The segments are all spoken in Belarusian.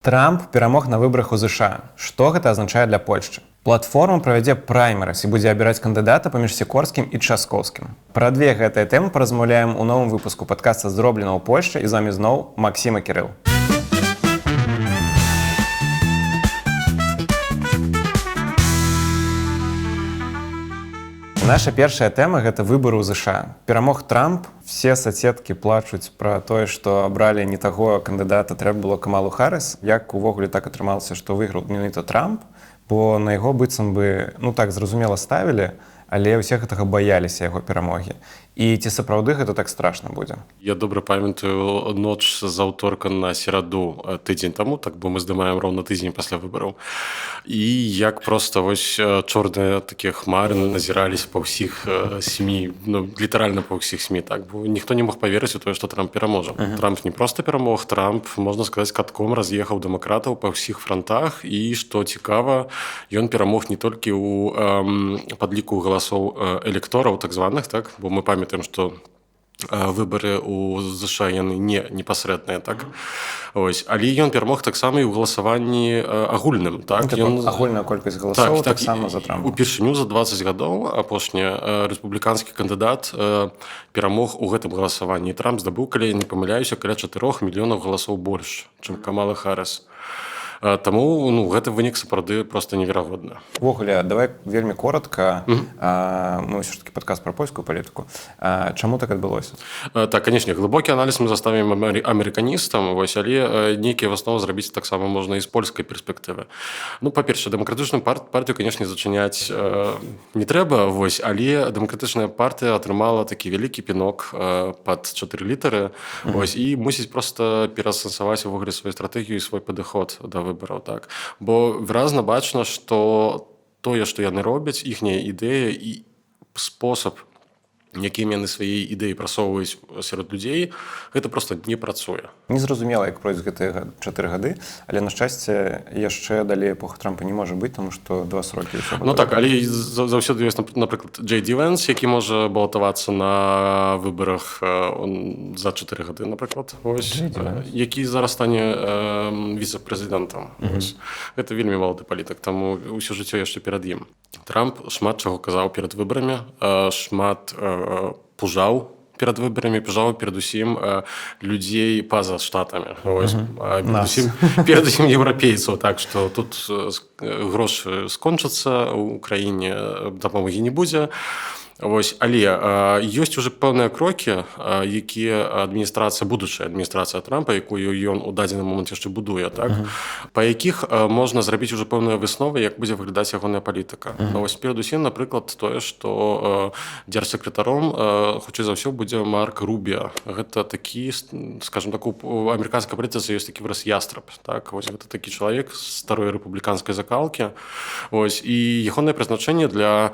Трамп перамог на выбарах у ЗША. Што гэта азначае для Польшчы? Платформа правядзе праймерыс і будзе абіраць кандыдата паміж Сікорскім і Часкоўскім. Пра две гэтыя тэмы паразмаўляем у новым выпуску падкаста «Зроблена ў Польшчы» і з вамі зноў Максім і Кірыл. Наша першая тэма – гэта выбары ў ЗША. Перамог Трамп, все соцсеткі плачуць пра тое, што абралі не таго кандыдата, трэба было Камалу Харріс. Як увогуле так атрымалася, што выйграў менавіта Трамп, бо на яго быццам бы, так зразумела ставілі, але ўсе гэтага баяліся яго перамогі. І ці сапраўды гэта так страшна будзе? Я добра памятаю ноч з аўторка на сераду тыдзень таму, так бо мы здымаем роўна тыдзень пасля выбараў. І як проста вось чорныя такія хмары назіраліся па ўсіх СМІ, літаральна па ўсіх СМІ, так, бо ніхто не мог паверыць у тое, што Трамп пераможа. Трамп не проста перамог, Трамп, можна сказаць, катком раз'ехаў дэмакратаў па ўсіх франтах, і, што цікава, ён перамог не толькі ў падліку галасоў электораў, так званых, так, бо мы памятаем, што выбары ў ЗША яны не непасрэдныя, так. Ось, але ён перамог таксама і ў галасаванні агульным, так. Агульная колькасць галасоў таксама за Трампа. Упершыню за 20 гадоў апошні рэспубліканскі кандыдат перамог у гэтым галасаванні. Трамп здабыў, калі я не памыляюся, каля 4 мільёнаў галасоў больш, чым Камала Харріс. Таму гэты вынік сапраўды проста неверагодны. Увогуле, давай вельмі коротка. Мы ўсё ж такі падкаст пра польскую палітыку. Чаму так адбылося? Так, канешне, глыбокі аналіз мы заставім амерыканістам, але нейкія высновы зрабіць таксама можна і з польскай перспектывы. Па-першае, дэмакратычную партыю, канешне, зачыняць не трэба, але дэмакратычная партыя атрымала такі вялікі пінок пад 4 літары і мусіць проста пераасэнсаваць увогуле сваю стратэгію і свой падыход да выбараў, так. Бо выразна бачна, што тое, што яны робяць, іхняя ідэя і спосаб, якім яны свае ідэі прасоўваюць сярод людзей, гэта проста не працуе. Незразумела, як пройдуць гэтыя 4 гады, але, на шчасце, яшчэ далей эпоха Трампа не можа быць, таму што 2 срокі ўсё. Так, але заўсёды ёсць, напрыклад, Джей Ді Венс, які можа балатавацца на выбарах за 4 гады, напрыклад, які зараз стане віцэ-прэзідэнтам. Гэта вельмі малады палітык, таму ўсё жыццё яшчэ перад ім. Трамп шмат чаго казаў перад выбарамі, шмат пужаў перад выбарамі, пужаў перадусім людзей па-за штатамі. Перадусім еўрапейцаў, так, што тут грошы скончацца, у краіне дапамогі не будзе. Але ёсць уже пэўныя крокі, якія будучая адміністрацыя Трампа, якую ён у дадзены момант яшчэ будуе, так, па якіх можна зрабіць уже пэўныя высновы, як будзе выглядаць ягоная палітыка. Перадусім, напрыклад, тое, што дзяржсакратаром, хутчэй за ўсё, будзе Марк Рубіа. Гэта такі, скажем так, у амерыканскай палітыцы ёсць такі выраз ястраб, так, гэта такі чалавек з старой рэпубліканскай закалкі, і ягонае прызначэнне для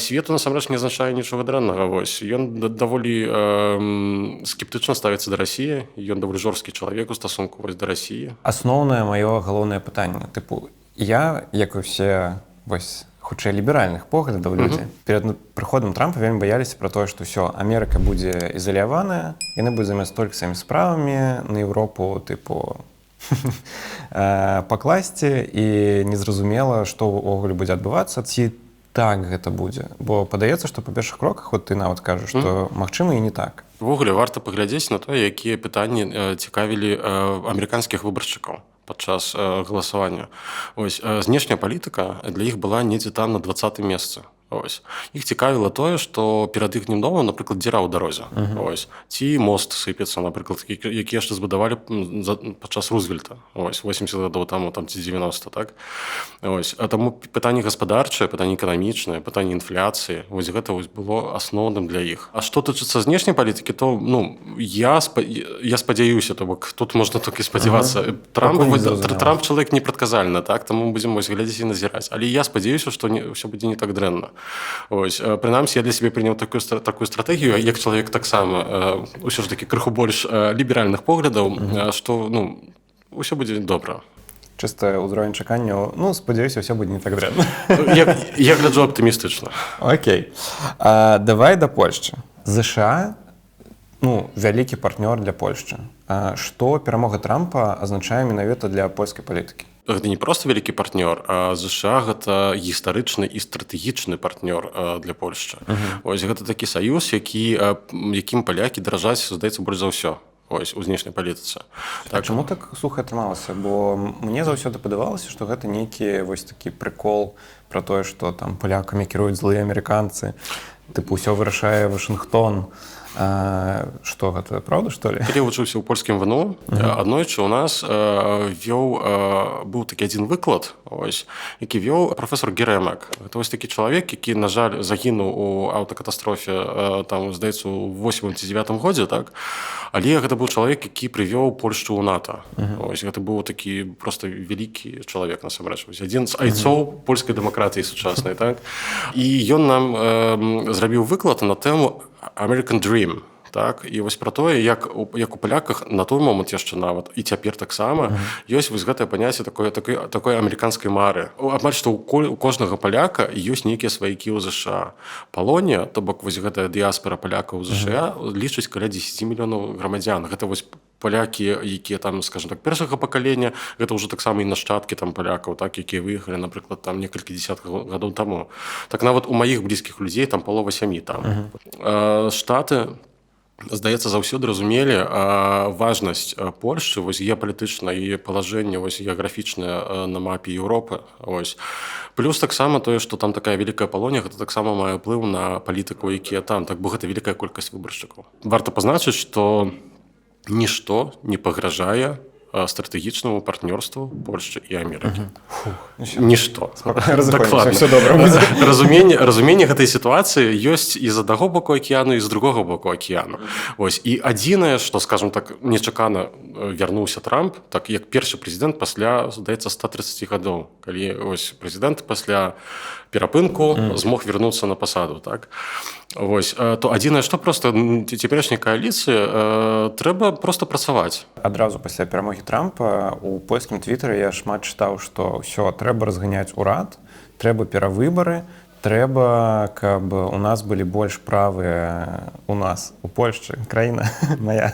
свету, насамрэч, не азначае нічога дрэннага. Ён даволі скептычна ставіцца да Расіі, ён даволі жорсткі чалавек у стасунку да Расіі. Асноўнае маё галоўнае пытанне. Я, як і усе, хутчэй ліберальных поглядаў людзі, перад прыходам Трампа вельмі баяліся пра тое, што ўсё, Амерыка будзе ізаляваная, яны будуць займацца толькі сваімі справамі, на Еўропу, пакласці, і незразумела, што ўвогуле будзе адбывацца. Ці так гэта будзе? Бо падаецца, што па першых кроках, ты нават кажаш, што магчыма і не так. Увогуле, варта паглядзець на тое, якія пытанні цікавілі амерыканскіх выбаршчыкаў падчас галасавання. Знешняя палітыка для іх была недзе там на 20-м месцы. Іх цікавіла тое, што перад іхнім домам, напрыклад, дзіра ў дарозе. Ці мост сыпецца, напрыклад, які яшчэ збудавалі падчас Рузвельта. 80 гадоў таму, ці 90, так? Таму пытанні гаспадарчыя, пытанні эканамічныя, пытанні інфляцыі, гэта было асноўным для іх. А што тычыцца знешняй палітыкі, то я спадзяюся, то бок тут можна толькі спадзявацца. Трамп чалавек непрадказальны, так? Таму будзем глядзець і назіраць. Але я спадзяюся, што ўсё будзе не так дрэнна. Прынамсі, я для сябе прыняў такую стратэгію, як чалавек таксама ўсё ж такі крыху больш ліберальных поглядаў, што ўсё будзе добра. Чыста ўзровень чаканняў, спадзяюся, ўсё будзе не так дрэнна. Я гляджу аптымістычна. Окей. Давай да Польшчы. ЗША ну, вялікі партнёр для Польшчы. Што перамога Трампа азначае менавіта для польскай палітыкі? Гэта не проста вялікі партнёр, а ЗША гэта гістарычны і стратэгічны партнёр для Польшчы. Вось гэта такі саюз, якім палякі даражаць, здаецца, больш за ўсё. Ось, у знешняй палітыцы. Так, чаму так суха атрымалася? Бо мне заўсёды падавалася, што гэта нейкі вось такі прыкол пра тое, што там палякамі кіруюць злыя амерыканцы, тыпу ўсё вырашае Вашынгтон. Што гэта, правда, што ли? Калі я вучыўся ў польскім ВНУ, аднойчы у нас быў такі адзін выклад, ось, які вёў прафесор Герэмак. Гэта вось такі чалавек, які, на жаль, загінуў у аўтакатастрофе, там, здаецца, у 8 ці 9 годзе, так? Але гэта быў чалавек, які прывёў Польшчу ў НАТО. Ось, гэта быў такі проста вялікі чалавек, насамрэч. Адзін з айцоў польскай дэмакратыі сучаснай, так? І ён нам зрабіў выклад на тэму American Dream, так? І вось пра тое, як у паляках на той момант яшчэ нават, і цяпер таксама, ёсць вось гэтае паняцце такой амерыканскай мары. Амаль што у кожнага паляка ёсць нейкія сваякі ў ЗША. Палонія, то бок вось гэтая дыяспара палякаў ў ЗША, лічыць каля 10 мільёнаў грамадзян. Гэта вось палякі, якія там, скажем так, першага пакалення, гэта ўжо таксама і нашчадкі там палякаў, так, якія выехалі, напрыклад, там некалькі дзесяткаў гадоў таму. Так нават у маіх блізкіх людзей там палова сям'і там. Штаты, здаецца, заўсёды разумелі важнасць Польшчы, вось геапалітычна і палажэнне вось геаграфічнае на мапе Еўропы. Ось. Плюс таксама тое, што там такая вялікая палонія, гэта таксама мае ўплыў на палітыку, якія там, так бо гэта вялікая колькасць выбаршчыкаў. Варта пазначыць, што нішто не пагражае стратэгічнаму партнёрству Польшчы і Амерыкі. Нішто. Все добра. Разуменне гэтай сітуацыі ёсць і з аднаго боку акіяну, і з другога боку акіяну. Ось. І адзінае, што, скажем так, нечакана вярнуўся Трамп, так як першы прэзідэнт пасля, здаецца, 130 гадоў, калі ось прэзідэнт пасля перапынку змог вярнуцца на пасаду, так? Вось, то адзінае, што проста цяперашняй кааліцыі трэба проста працаваць. Адразу пасля перамогі Трампа у польскім твітары я шмат чытаў, што ўсё, трэба разганяць урад, трэба перавыбары, трэба, каб у нас былі больш правыя у нас, у Польшчы, краіна моя,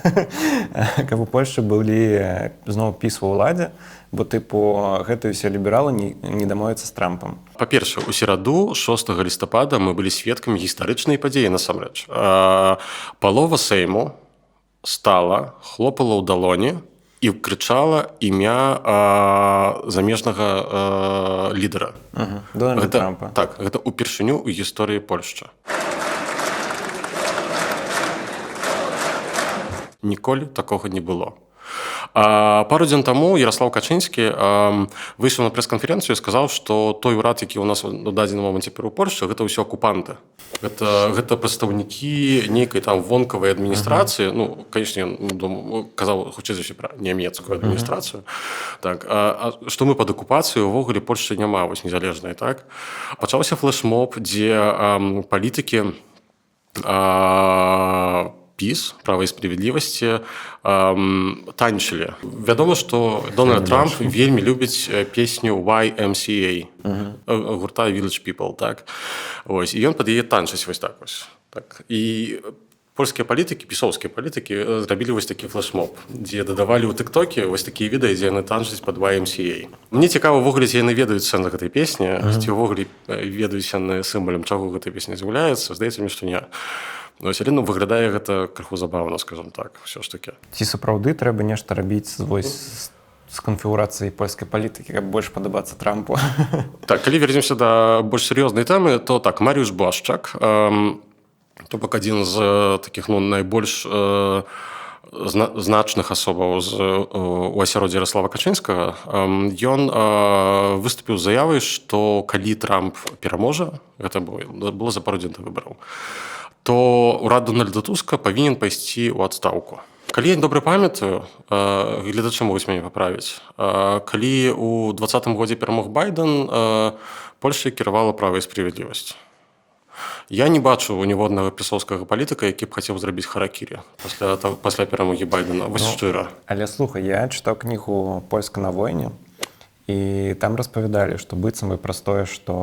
каб у Польшчы былі зноў піс ва ўладзе, бо, тыпу, гэтыя ўсе лібералы не дамовяцца з Трампам. Па-першае, у сераду 6 лістапада мы былі сведкамі гістарычнай падзеі насамрэч. Палова Сейму стала, хлопала ў далоні і крычала імя замежнага лідара. Дональда Трампа. Так, гэта ўпершыню ў гісторыі Польшчы. Ніколі такога не было. Пару дзён таму Ярослав Качынскі выйшаў на прэс-канферэнцыю і сказаў, што той урад, які ў нас у дадзены момант цяпер у Польшчы, гэта ўсё акупанты. Гэта прадстаўнікі нейкай там вонкавай адміністрацыі, ну, канечне, казаў хутчэй за ўсё пра нямецкую адміністрацыю. Так, што мы пад акупацыю ўвогуле Польшчы няма вось незалежнай, так? Пачаўся флэшмоб, дзе палітыкі ПіС, права і справядлівасці, танчылі. Вядома, што Дональд Трамп вельмі любіць песню YMCA, гурта Village People, так? Ось, і ён пад яе танчыць вось так вось. Так. І польскія палітыкі, пісоўскія палітыкі зрабілі вось такі флэшмоб, дзе дадавалі ў тыктоке вось такія відэа, дзе яны танчаць пад YMCA. Мне цікава, ўвогуле, ці яны ведаюць сэнс гэтай песні, ці ўвогуле ведаюць яны сімвалам, чаго гэтая песня з'яўляецца. Здаецца мне, што не. Ось, але выглядае гэта крыху забаўна, скажам так, ўсё ж такі. Ці сапраўды трэба нешта рабіць з канфігурацыяй польскай палітыкі, каб больш падабацца Трампу? Так, калі вернемся да больш сур'ёзнай тэмы, то так, Марыуш Блашчак, то бок адзін з такіх, ну, найбольш значных асобаў у асяроддзі Ярослава Качынскага, ён выступіў з заявай, што калі Трамп пераможа, гэта было за пару дзён да выбараў, то урад Дональда Туска павінен пайсці ў адстаўку. Калі я добра памятаю, гледачы могуць мяне паправіць, калі ў 2020 годзе перамог Байден, Польшчай кіравала права і справядлівасць. Я не бачу у ніводнага пісоўскага палітыка, які б хацеў зрабіць харакірі пасля перамогі Байдена. Вось шчыра. Але слухай, я чытаў кнігу «Польска на войне», і там распавядалі, што быццам бы праз тое, што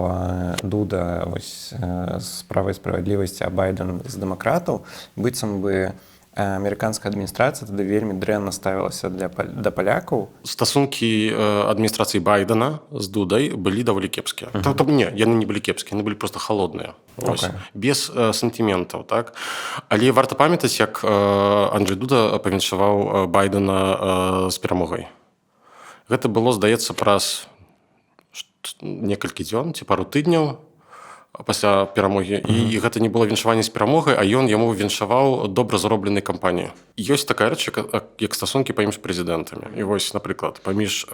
Дуда з права і справядлівасці, а Байден з дэмакратаў, быццам бы амерыканская адміністрацыя тады вельмі дрэнна ставілася да палякаў. Стасункі адміністрацыі Байдена з Дудай былі даволі кепскія. Не, яны не былі кепскія, яны былі проста халодныя. Без сантыментаў, так? Але варта памятаць, як Анджэй Дуда павіншаваў Байдена з перамогай. Гэта было, здаецца, праз некалькі дзён ці пару тыдняў пасля перамогі. І гэта не было віншаванне з перамогай, а ён яму віншаваў добра заробленай кампаніі. Ёсць такая рэч, як стасункі паміж прэзідэнтамі. І вось, напрыклад, паміж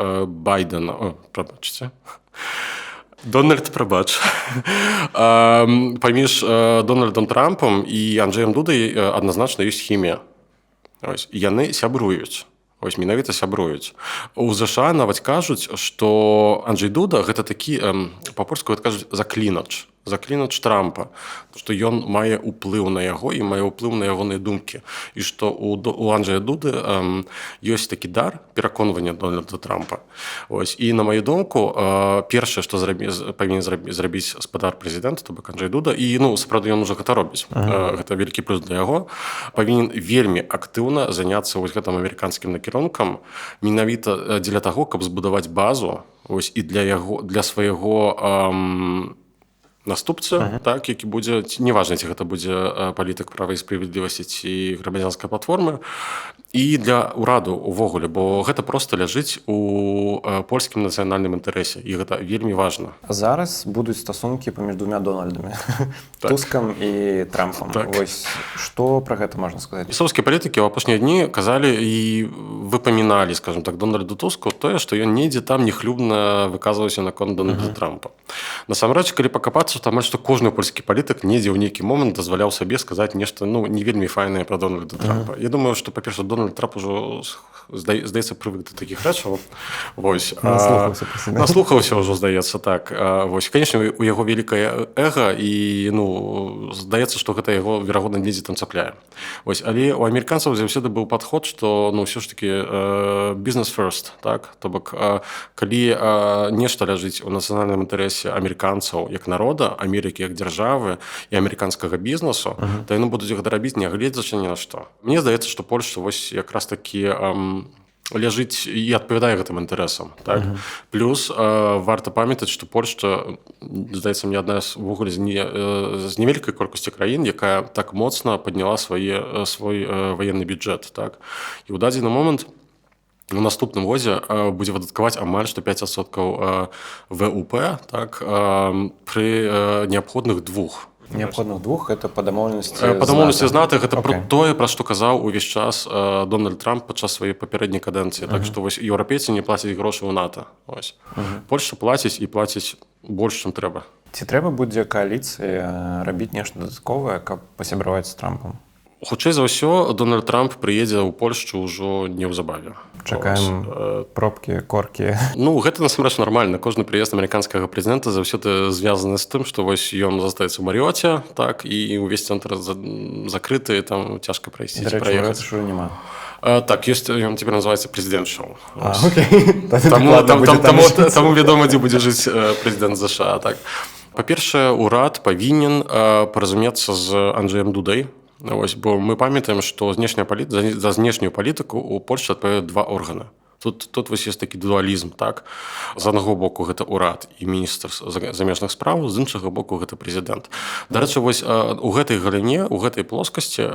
Дональд, паміж Дональдом Трампам і Анджэем Дудай адназначна ёсць хімія. Яны сябруюць. Менавіта сябруюць. У ЗША нават кажуць, што Анджэй Дуда гэта такі, па-польску кажуць, заклінач Трампа, што ён мае ўплыў на яго і мае ўплыў на ягоныя думкі. І што у Анджэя Дуды ёсць такі дар пераконвання Дональда Трампа. І на маю думку, першае, што павінен зрабіць спадар прэзідэнта, то бок Анджэй Дуда, і сапраўды ён ужо гэта робіць. Гэта вялікі плюс для яго. Павінен вельмі актыўна заняцца гэтым амерыканскім накірункам менавіта дзеля таго, каб збудаваць базу і для свайго наступцы, так, які будзе, неважна, ці гэта будзе палітык права і справядлівасці ці грамадзянскай платформы, і для ўраду увогуле, бо гэта проста ляжыць у польскім нацыянальным інтарэсе, і гэта вельмі важна. Зараз будуць стасункі паміж двумя Дональдамі, Тускам і Трампам. Вось, што пра гэта можна сказаць? Пісоўскія палітыкі ў апошнія дні казалі і выпаміналі, скажем так, Дональду Туску тое, што ён недзе там нехлюбна выказваўся наконт Дональда Трампа. Насамрэч, калі пакапацца, то амаль што кожны польскі палітык недзе ў нейкі момант дазваляў сабе сказаць нешта не вельмі файнае пра Дональда Трампа. Я думаю, што, па-перша, Дональд Трамп ужо, здаецца, прывык да такіх рэчаў. Наслухаўся ўжо, здаецца, так. Канечне, у яго вялікае эга, і здаецца, што гэта яго, верагодна, недзе там цапляе. Але у амерыканцаў заўсёды быў падход, што ўсё ж такі business first, так? То бок, калі нешта ляжыць у нацыянальным інтарэсе амерыканцаў як народа, Амерыкі як дзяржавы і амерыканскага бізнесу, то яны будуць гэта рабіць, нягледзячы ні на што. Мне здаецца, што Польшча вось якраз такі ляжыць і адпавядае гэтым інтарэсам. Так? Плюс варта памятаць, што Польшча, здаецца, мне адна ввогуле з невялікай колькасці краін, якая так моцна падняла свой ваенны бюджэт. Так? І ў дадзены момант у наступным годзе будзе выдаткаваць амаль што 5% ВУП, так, пры неабходных двух. Неабходных двух, гэта па дамоўленасці з НАТО. Гэта пра тое, пра што казаў увесь час Дональд Трамп падчас сваёй папярэдняй кадэнцыі. Так што вось еўрапейцы не плацяць грошы ў НАТО. Польшча плаціць і плаціць больш, чым трэба. Ці трэба будзе кааліцыі рабіць нешта дадатковае, каб пасябраваць з Трампам? Хутчэй за ўсё, Дональд Трамп прыедзе ў Польшчу ўжо неўзабаве. Чакаем пробкі, коркі. Гэта насамрэч нармальна. Кожны прыезд амерыканскага прэзідэнта заўсёды звязаны з тым, што вось ён застаецца ў Марыёце, так, і ўвесь цэнтр закрыты, там цяжка прайсці. Дарэчы, Марыёта ўжо няма. Так, ёсць, ён цяпер называецца прэзідэнт-шоу. Таму вядома, дзе будзе жыць прэзідэнт ЗША. Па-першае, урад павінен паразумецца з Анджэем Дудай. Бо мы памятаем, што за знешнюю палітыку ў Польшчы адпавядаюць два органы. Тут вось ёсць такі дуалізм, так? З аднаго боку гэта урад і міністр замежных спраў, з іншага боку гэта прэзідэнт. Дарэчы, вось у гэтай галіне, у гэтай плоскасці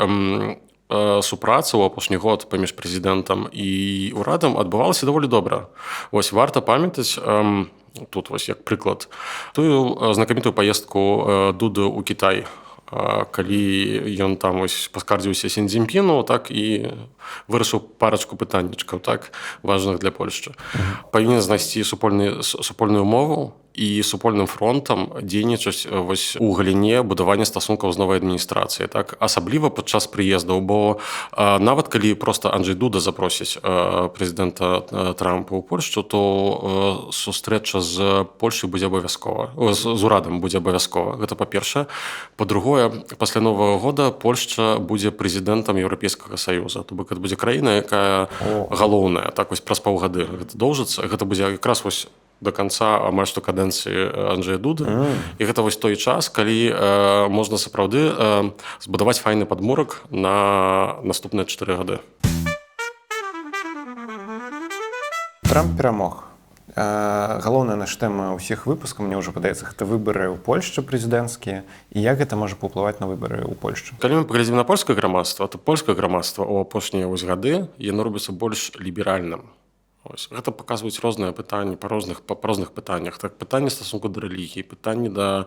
супраца ў апошні год паміж прэзідэнтам і урадам адбывалася даволі добра. Вось варта памятаць, тут вось як прыклад, тую знакамітую паездку Дуды ў Кітай, калі ён там паскардзіўся Сі Цзіньпіну, так, і вырашыў парачку пытаннічкаў, так, важных для Польшчы. Павінен знайсці супольную мову і супольным фронтам дзейнічаць у галіне будавання стасункаў з новай адміністрацыяй, так, асабліва падчас прыездаў, бо нават калі проста Анджэй Дуда запросіць прэзідэнта Трампа ў Польшчу, то сустрэча з Польшай будзе абавязкова, з урадам будзе абавязкова. Гэта па-першае. Па-другое, пасля Новага года Польшча будзе прэзідэнтам Еўрапейскага Саюза. То бок гэта будзе краіна, якая галоўная, так вось праз паўгады гэта доўжыцца. Гэта будзе якраз вось до канца амаль што кадэнцыі Анджэя Дуды. І гэта вось той час, калі можна сапраўды збудаваць файны падмурак на наступныя 4 гады. Трамп перамог. Галоўная наша тэма ўсіх выпускаў, мне ўжо падаецца, гэта выбары ў Польшчы прэзідэнцкія, і як гэта можа паўплываць на выбары ў Польшчы? Калі мы паглядзім на польскае грамадства, то польскае грамадства ў апошнія гады яно робіцца больш ліберальным. Гэта паказваюць розныя пытанні па розных пытаннях. Так, пытанні стасунку да рэлігіі, пытанні да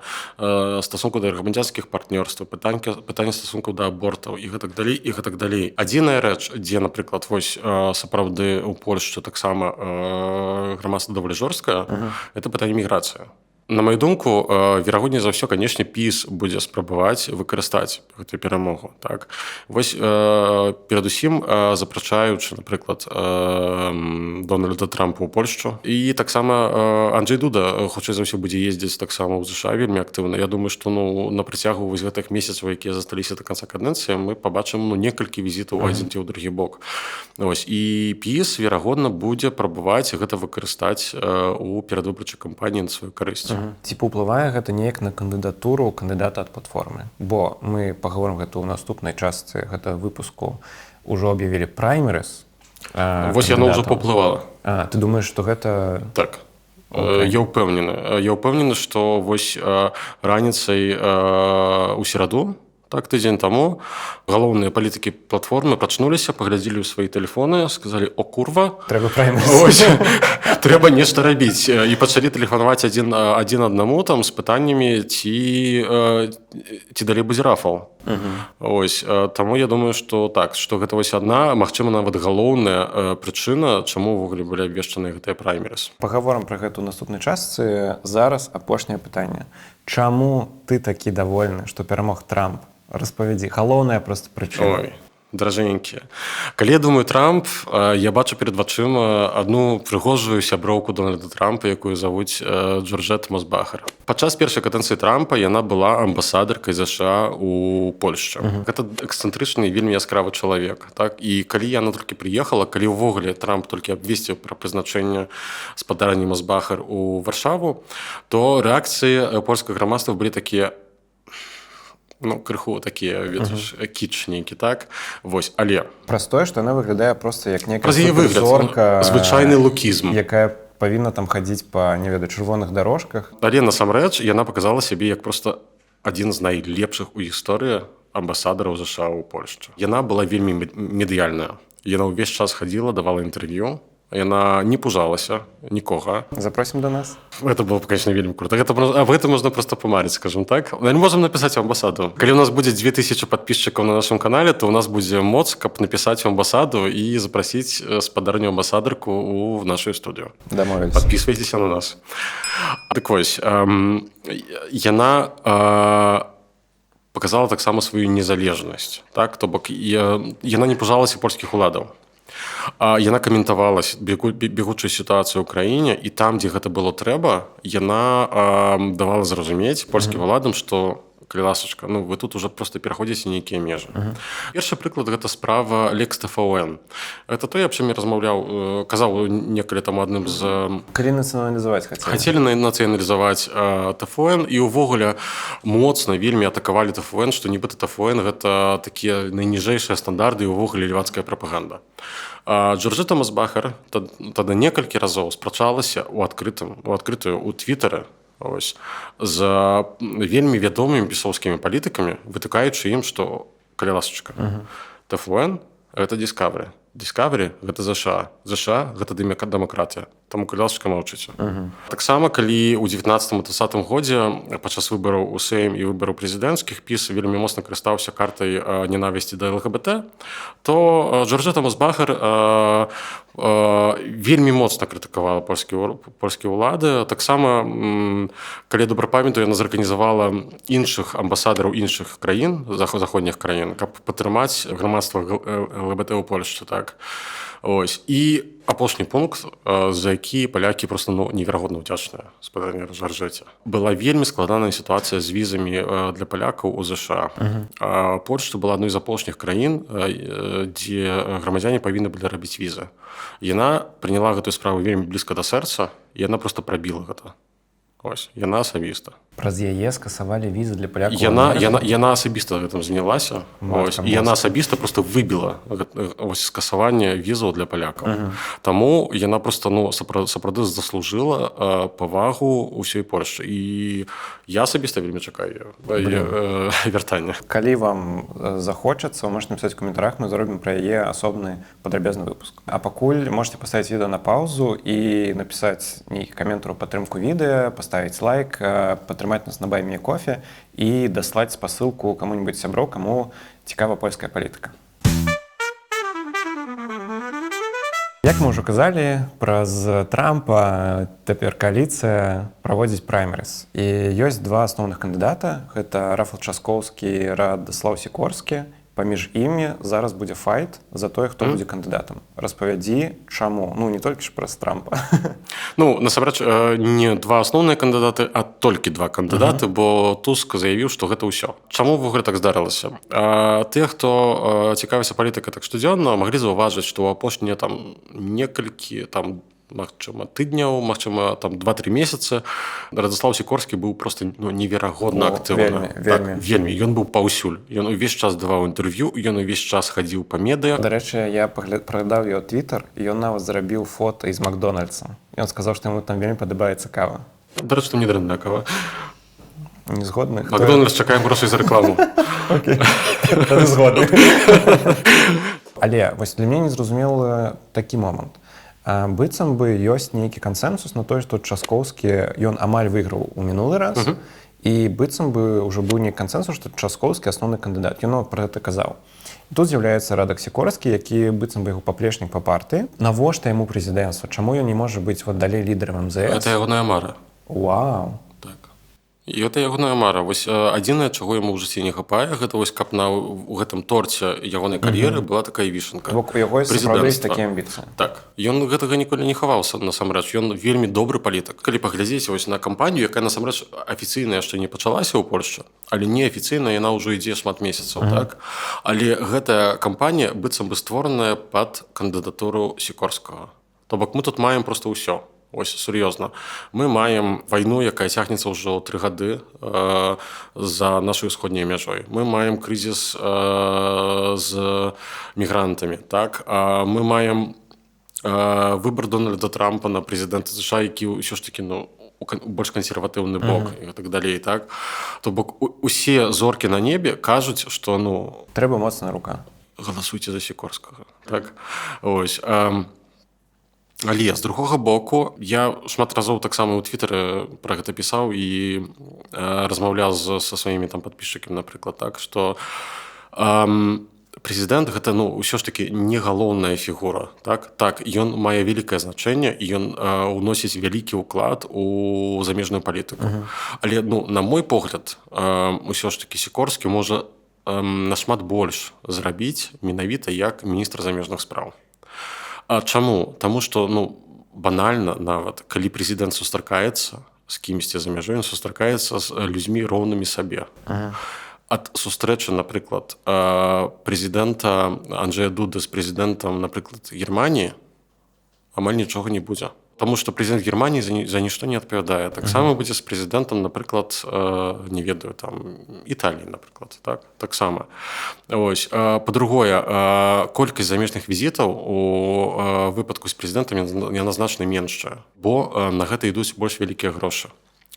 стасунку да грамадзянскіх партнёрстваў, пытанні стасункаў да абортаў і гэтак далей, і гэтак далей. Адзіная рэч, дзе, напрыклад, вось сапраўды ў Польшчы таксама грамадства даволі жорсткае, гэта пытанне міграцыі. На маю думку, верагодней за ўсё, канешне, ПіС будзе спрабаваць выкарыстаць гэтую перамогу. Так? Вось, перадусім, запрашаючы, напрыклад, Дональда Трампа ў Польшчу. І таксама Анджэй Дуда, хутчэй за ўсё, будзе ездзіць таксама ў ЗША вельмі актыўна. Я думаю, што на працягу вось гэтых месяцаў, якія засталіся да канца кадэнцыі, мы пабачым некалькі візітаў у адзін ці ў другі бок. Вось. І ПіС, верагодна, будзе прабаваць гэта выкарыстаць у перадвыбарчай кампаніі на сваю карысць. Ці паўплывае гэта неяк на кандыдатуру кандыдата ад платформы? Бо мы паговорым гэта ў наступнай частцы гэтага выпуску. Ужо аб'явілі праймерыз. Вось яно ўжо паўплывала. Ты думаеш, што гэта... Так. Я ўпэўнены, што вось раніцай у сераду, так, тыдзень таму, галоўныя палітыкі платформы прачнуліся, паглядзелі ў свае тэлефоны, сказалі: «О, курва, трэба праймерыз. Трэба нешта рабіць». І пачалі тэлефанаваць адзін аднаму там з пытаннямі, ці далей будзе рафал. Ось, таму я думаю, што так, што гэта вось адна, магчыма, нават галоўная прычына, чаму ўвогуле былі абвешчаныя гэтыя праймерыз. Пагаворым пра гэта ў наступнай частцы. Зараз апошняе пытанне. Чаму ты такі давольны, што перамог Трамп? Распавядзі. Галоўная проста прычына. Ой, дражэнькі. Калі я думаю Трамп, я бачу перад вачыма адну прыгожую сяброўку Дональда Трампа, якую завуць Джорджета Мосбахер. Падчас першай кадэнцыі Трампа яна была амбасадаркай ЗША ў Польшчы. Гэта эксцэнтрычны і вельмі яскравы чалавек. Так? І калі яна толькі прыехала, калі ўвогуле Трамп толькі абвесціў пра прызначэнне спадарні Мосбахер у Варшаву, то рэакцыі польскага грамадства былі такія, крыху такія, ведаеш, кітчненькі, так? Вось, але... Праз тое, што яна выглядае проста як некая суперзорка, звычайны лукізм, якая павінна там хадзіць па, не ведаю, чырвоных дарожках. Але насамрэч яна паказала сябе як проста адзін з найлепшых у гісторыі амбасадараў ЗША ў Польшчы. Яна была вельмі медыяльная. Яна ўвесь час хадзіла, давала інтэрв'ю. Яна не пужалася нікога. Запросім да нас. Это было, конечно, вельмі круто. Аб гэтым можна проста памарыць, скажем так. Мы можам напісаць у амбасаду. Калі у нас будзе 2000 падпісчыкаў на нашым канале, то у нас будзе моц, каб напісаць у амбасаду і запрасіць спадарню амбасадарку ў нашу студыю. Дамовіліся. Падпісвайцеся на нас. Так вось, яна паказала таксама сваю незалежнасць. Так? То бок, яна не пужалася польскіх уладаў. Яна каментавала бегучую сітуацыю ў краіне, і там, дзе гэта было трэба, яна давала зразумець польскім уладам, што, калі ласачка, вы тут уже проста пераходзіце нейкія межы. Першы прыклад гэта справа Лекс ТФОН. Гэта то, аб чым я размаўляў, казаў некалі там адным з... Калі нацыяналізаваць хацелі? Хацелі нацыяналізаваць ТФОН, і ўвогуле моцна вельмі атакавалі ТФОН, што нібыта ТФОН гэта такія найніжэйшыя стандарты і ўвогуле лівацкая прапаганда. Джорджета Мосбахер тады некалькі разоў спрачалася ў адкрытую ў Твітары з вельмі вядомымі пісоўскімі палітыкамі, вытыкаючы ім, што, калі ласачка, ТФОН – гэта Discovery. Discovery – гэта ЗША. ЗША – гэта дэмакратія. Таму, калі ласачка, маўчыце. Таксама, калі ў 19-20 годзе падчас выбараў у Сейм і выбараў прэзідэнцкіх ПіС вельмі моцна карыстаўся картай ненавісці да ЛГБТ, то Джорджета Мосбахер вельмі моцна крытыкавала польскія ўлады. Таксама, калі добра памятаю, яна зарганізавала іншых амбасадараў іншых краін, заходніх краін, каб падтрымаць грамадства ЛГБТ ў Польшчы. Так. Ось. І апошні пункт, за які палякі просто неверагодна ўдзячныя з пытання разгаржэцця. Была вельмі складаная сітуацыя з візамі для палякаў у ЗША. Польшча была адной з апошніх краін, дзе грамадзяне павінны былі рабіць візы. Яна прыняла гэтую справу вельмі блізка да сэрца, і яна проста прабіла гэта. Ось, яна асабіста. Праз яе скасавалі візы для палякаў? Яна асабіста гэтым занялася. Ось, і яна асабіста просто выбіла скасаванне візаў для палякаў. Таму яна просто сапраўды заслужыла павагу ўсёй Польшчы. І я асабіста вельмі чакаю вяртання. Калі вам захочацца, вы можете напісаць у каментарах, мы зробім пра яе асобны падрабязны выпуск. А пакуль можете паставіць відэо на паўзу і напісаць нейкі камент у падтрымку відэа, паставіць лайк, падтрымаць нас на Buy Me Coffee і даслаць спасылку каму-нибудь сяброў, каму цікава польская палітыка. Як мы ўжо казалі, праз Трампа цяпер кааліцыя праводзіць праймерыз. І ёсць два асноўных кандыдата. Гэта Рафал Часкоўскі і Радаслаў Сікорскі. Паміж імі зараз будзе файт за тое, хто будзе кандыдатам. Распавядзі, чаму? Не толькі ж праз Трампа. Насамрэч, не два асноўныя кандыдаты, а толькі два кандыдаты, бо Туск заявіў, што гэта ўсё. Чаму ўвогуле так здарылася? Тыя, хто цікавіцца палітыкай так штодзённа, маглі заўважыць, што ў апошнія некалькі магчыма тыдняў, магчыма 2-3 месяцы Радаслаў Сікорскі быў просто неверагодна актыўны. Вельмі. Ён быў паўсюль. Ён увесь час даваў інтэрв'ю, ён увесь час хадзіў па медыа. Дарэчы, я праглядаў яго твітар, і ён нават зрабіў фота з Макдональдса. Ён сказаў, што яму там вельмі падабаецца кава. Дарэчы, там не дрэнная кава. Не згодны? Макдональдс, чакаем грошай за рэкламу. Окей, тады згодны. Але вось для мяне незразумелы такі момант. Быццам бы ёсць нейкі кансэнсус на тое, што Часкоўскі, ён амаль выйграў у мінулы раз, і быццам бы ўжо быў нейкі кансэнсус, што Часкоўскі асноўны кандыдат. Ён пра гэта казаў. І тут з'яўляецца Радак Сікорскі, які быццам бы яго паплечнік па партыі. Навошта яму прэзідэнцтва? Чаму ён не можа быць далей лідарам МЗС? Гэта ягоная мара. Вау! І гэта ягоная мара. Вось адзінае, чаго яму ў жыцці не хапае, гэта вось каб у гэтым торце ягонай кар'еры была такая вішанка. Бок у яго сапраўды ёсць такія амбіцыі. Так. Ён гэтага ніколі не хаваўся, насамрэч. Ён вельмі добры палітык. Калі паглядзець вось на кампанію, якая насамрэч афіцыйна яшчэ не пачалася ў Польшчы, але неафіцыйна яна ўжо ідзе шмат месяцаў, так? Але гэтая кампанія быццам бы створаная пад кандыдатуру Сікорскага. То бок мы тут маем проста ўсё. Ось, сур'ёзна. Мы маем вайну, якая цягнецца ўжо 3 гады за нашай усходняй мяжой. Мы маем крызіс з мігрантамі, так? Мы маем выбар Дональда Трампа на прэзідэнта США, які ўсё ж такі, больш кансерватыўны бок і так далей, так? То бок усе зоркі на небе кажуць, што, трэба моцная рука. Галасуйце за Сікорскага, так? Ось. Але, з другога боку, я шмат разоў таксама ў твітары пра гэта пісаў і размаўляў са сваімі падпісчыкамі, напрыклад, так, што прэзідэнт гэта, ўсё ж такі не галоўная фігура, так? Так, ён мае вялікае значэнне, і ён уносіць вялікі ўклад у замежную палітыку. Але, на мой погляд, усё ж такі Сікорскі можа нашмат больш зрабіць менавіта як міністр замежных спраў. А чаму? Таму што, банальна нават, калі прэзідэнт сустракаецца з кімсьці за мяжой, ён сустракаецца з людзьмі роўнымі сабе. Ад сустрэчы, напрыклад, прэзідэнта Анджэя Дуды з прэзідэнтам, напрыклад, Германіі амаль нічога не будзе. Таму што прэзідэнт Германіі за нішто не адпавядае. Таксама будзе з прэзідэнтам, напрыклад, не ведаю, Італіі, напрыклад, так? Таксама. Ось. Па-другое, колькасць замежных візітаў у выпадку з прэзідэнтам яна значна меншая, бо на гэта ідуць больш вялікія грошы.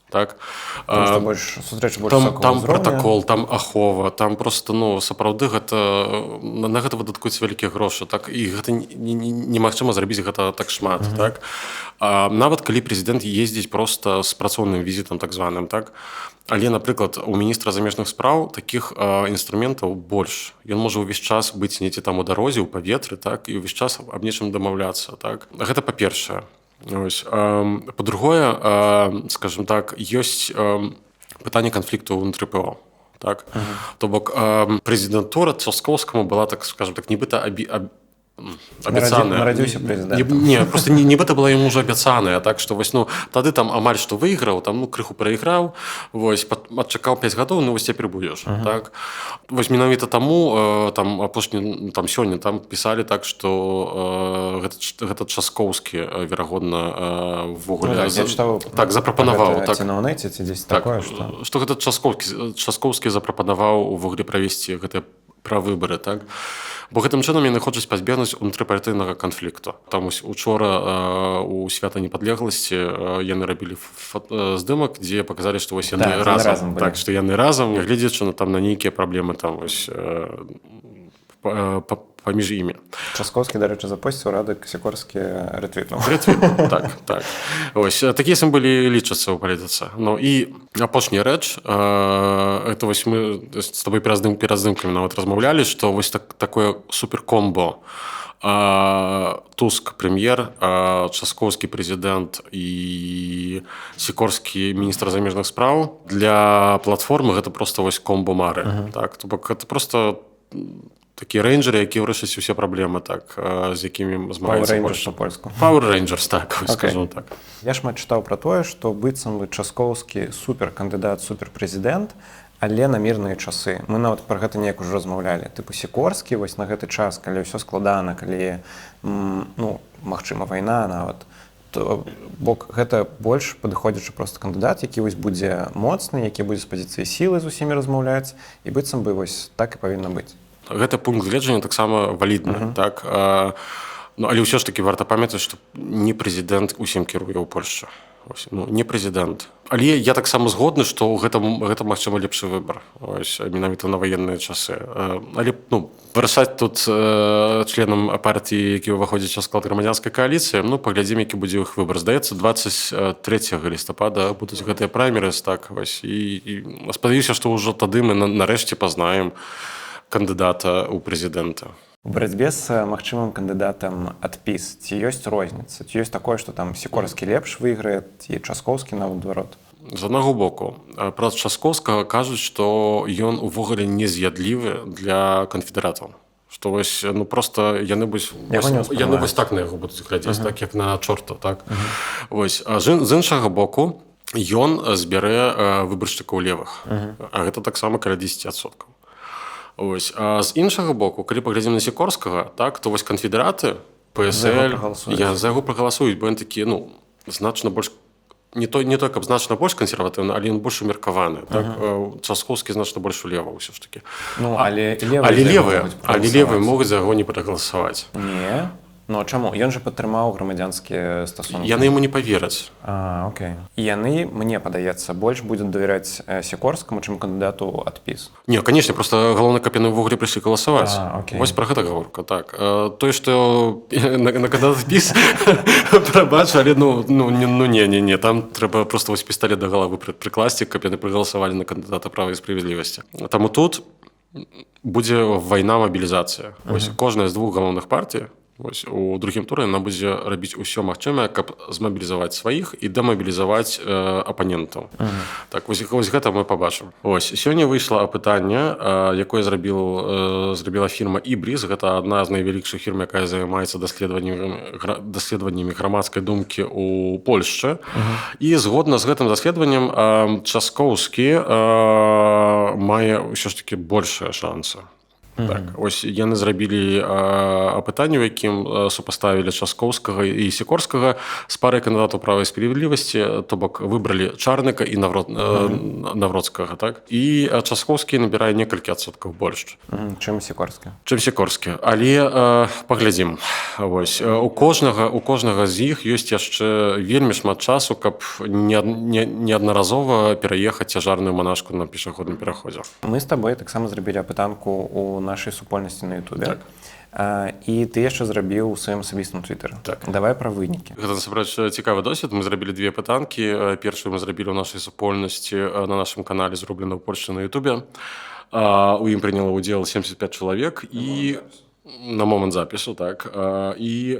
Так? Там пратакол, там ахова, там просто, сапраўды на гэта выдаткуюцца вялікія грошы, так? І гэта немагчыма зрабіць гэта так шмат, так? Нават калі прэзідэнт ездзіць проста з працоўным візітам так званым, так? Але, напрыклад, у міністра замежных спраў такіх інструментаў больш. Ён можа ўвесь час быць недзе там у дарозе, у паветры, так? І ўвесь час аб нечым дамаўляцца, так? Гэта па-першае. Па-другое, скажем так, ёсць пытанне канфлікту ўнутры ПО. Так? То бок прэзідэнтура Часкоўскаму была, так скажем так, нібыта абяцаная. Нарадзіўся прэзідэнтам. Не, просто нібыта была яму ўжо абяцаная, так што вось, ну, тады там амаль што выйграў, там, ну, крыху прайграў, вось, адчакаў 5 гадоў, ну, вось цяпер будзеш, так. Вось менавіта таму, там, апошні, там, сёння, там пісалі так, што гэта Часкоўскі, верагодна, ввогуле... Так, запрапанаваў. Ці на ўнеце, ці дзесь такое, што гэта Часкоўскі запрапанаваў увогуле правесці гэтыя правыбары, так. Бо гэтым чынам яны хочуць пазбегнуць унутрыпартыйнага канфлікту. Там учора у свята непадлегласці яны рабілі здымак, дзе паказалі, што вось яны разам. Так, што яны разам, гледзячы там на нейкія праблемы там вось паміж імі. Часкоўскі, дарэчы, запосціў, Радак Сікорскі ретвітнуў. Так. Ось, такія сімволы лічацца ў палітыцы. Ну, і апошняя рэч, это вось мы з тобой перад здымкамі нават размаўлялі, што вось такое суперкомбо. Туск прэм'ер, Часкоўскі прэзідэнт і Сікорскі міністр замежных спраў. Для платформы гэта проста вось комбо мары. Так, то бок гэта проста такія рэйнджеры, якія вырашаць усе праблемы, так, з якімі змагаецца Польшча. Power Rangers, так, скажу так. Я шмат чытаў пра тое, што быццам бы Часкоўскі суперкандыдат, суперпрэзідэнт, але на мірныя часы. Мы нават пра гэта неяк ужо размаўлялі. Тыпу Сікорскі вось на гэты час, калі ўсё складана, калі, ну, магчыма, вайна нават, то бок гэта больш падыходзячы проста кандыдат, які вось будзе моцны, які будзе з пазіцыі сілы з усімі размаўляць, і быццам бы вось так і павінна быць. Гэта пункт гледжання таксама валідны, так. Ну, але ўсё ж такі варта памятаць, што не прэзідэнт усім кіруе ў Польшчы. Ну, не прэзідэнт. Але я таксама згодны, што гэта магчыма лепшы выбар, ось, менавіта на ваенныя часы. Але, ну, вырашаць тут членам партыі, які ўваходзяць у склад грамадзянскай кааліцыі, ну, паглядзім, які будзе іх выбар. Здаецца, 23 лістапада будуць гэтыя праймерыз, так, вось, і спадзяюся, што ўжо тады мы нарэшце пазнаем кандыдата ў прэзідэнта. У барацьбе з магчымым кандыдатам адпіс, ці ёсць розніца? Ці ёсць такое, што там Сікорскі лепш выйграе, ці Часкоўскі наадварот? З аднаго боку, пра Часкоўскага кажуць, што ён увогуле нез'ядлівы для канфедэратаў. Што вось, ну, проста яны вось так на яго будуць глядзець, так, як на чорта, так. Вось, а з іншага боку, ён збярэ выбаршчыкаў левых, а гэта таксама каля 10%. Ось. А з іншага боку, калі паглядзім на Сікорскага, так, то вось канфедэраты, ПСЛ, за яго прагаласуюць, бо ён такі, ну, значна больш, не той, каб значна больш кансерватыўны, але ён больш умеркаваны. Так, Часкоўскі значна больш улева ўсё ж такі. Ну, але левыя могуць за яго не прагаласаваць. Не. Ну, а чаму? Ён жа падтрымаў грамадзянскія стасункі. Яны яму не павераць. Окей. І яны, мне падаецца, больш будуць давяраць Сікорскаму, чым кандыдату адпіс. Не, канешне, проста галоўна, каб яны ўвогуле прыйшлі галасаваць. Вось пра гэта гаворка, так. Тое, што на кандыдат адпіс, прабач, але, не, там трэба проста вось пісталет да галавы прыкласці, каб яны прагаласавалі на кандыдата права і справядлівасці. Таму тут будзе вайна мабілізацыя. Вось кожная з двух галоўных партый, вось, у другім туры яна будзе рабіць усё магчымае, каб змабілізаваць сваіх і дэмабілізаваць апанентаў. Так, вось гэта мы пабачым. Ось, сёння выйшла апытанне, якое зрабіла фірма Ібріс. Гэта адна з найвялікшых фірм, якая займаецца даследаваннямі грамадскай думкі ў Польшчы. І згодна з гэтым даследаваннем Часкоўскі мае ўсё ж такі большыя шансы. Так, ось яны зрабілі апытанне, у якім супаставілі Часкоўскага і Сікорскага з парай кандыдатаў права і справядлівасці, то бок выбралі Чарніка і Навроцкага, так? І Часкоўскі набірае некалькі адсоткаў больш. Чым Сікорскі. Але паглядзім. Вось, у кожнага з іх ёсць яшчэ вельмі шмат часу, каб неаднаразова пераехаць цяжарную манашку на пешаходным пераходзе. Мы з табой таксама зрабілі апытанку у нашай супольнасці на Ютубе. Так. І ты яшчэ зрабіў у сваім асабістым твітары. Так. Давай пра вынікі. Гэта, насамрэч, цікавы досвед. Мы зрабілі две апытанкі. Першую мы зрабілі ў нашай супольнасці на нашым канале «Зроблена ў Польшчы» на Ютубе. У ім прыняло ўдзел 75 чалавек. І на момант запісу, так. І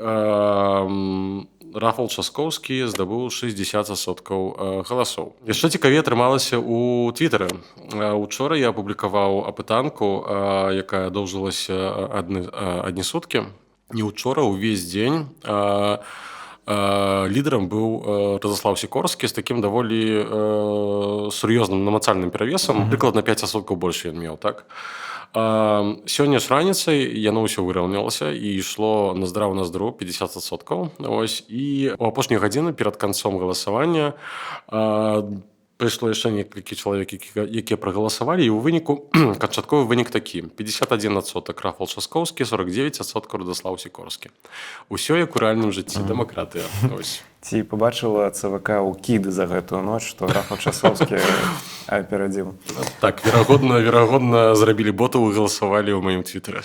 Рафал Часкоўскі здабыў 60% галасоў. Яшчэ цікавей атрымалася ў твітары. Учора я апублікаваў апытанку, якая доўжылася адні суткі. не учора, увесь дзень лідарам быў Радзіслаў Сікорскі з такім даволі сур'ёзным намацальным перавесам, прыкладна 5% больш ён меў, так? Сёння ж раніцай яно ўсё выраўнялася і ішло наздраў наздру 50%. Ось, і ў апошнюю гадзіну перад канцом галасавання прыйшло яшчэ некалькі чалавек, якія прагаласавалі, і ў выніку канчатковы вынік такі: 51% Рафал Часкоўскі, 49% Радзіслаў Сікорскі. Усё як у рэальным жыцці, дэмакратыя. Ось. Ці пабачыла ЦВК ўкіды за гэтую ноч, што Рафал Часоўскі аперадзіў? Так, верагодна, зрабілі ботаў і галасавалі ў маім твітары.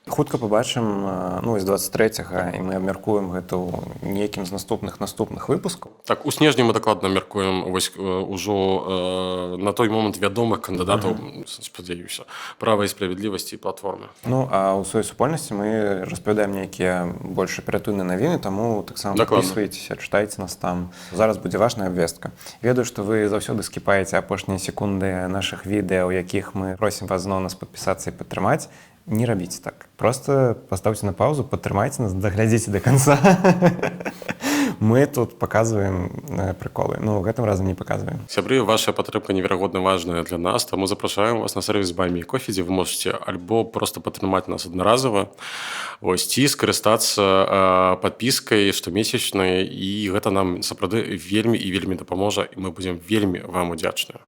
Хутка побачым, ну, з 23-го, і мы абмяркуем гэта ў нейкім з наступных выпускаў. Так, у снежні мы дакладна абмяркуем вось ужо на той момант вядомых кандыдатаў, спадзяюся, права і справядлівасці і платформы. Ну, а ў сваёй супольнасці мы распавядаем нейкія больш аператыўныя навіны, таму таксама падпісвайцеся, чытайце нас там. Зараз будзе важная абвестка. Ведаю, што вы заўсёды скіпаеце апошнія секунды нашых відэа, у якіх мы просім вас зноў нас падпісацца і падтрымаць. Не рабіце так. Просто поставьте на паузу, подтрымайте нас, доглядите до конца. Мы тут показываем приколы. Ну, в этом разом не показываем. Сябры, ваша падтрымка неверагодна важная для нас, таму запрашаем вас на сервіс Buy Me Coffee, дзе вы можете альбо просто падтрымаць нас аднаразова, ось, ці скарыстацца падпіскай штомесячнай, і гэта нам сапраўды вельмі і вельмі дапаможа, і мы будзем вельмі вам удзячныя.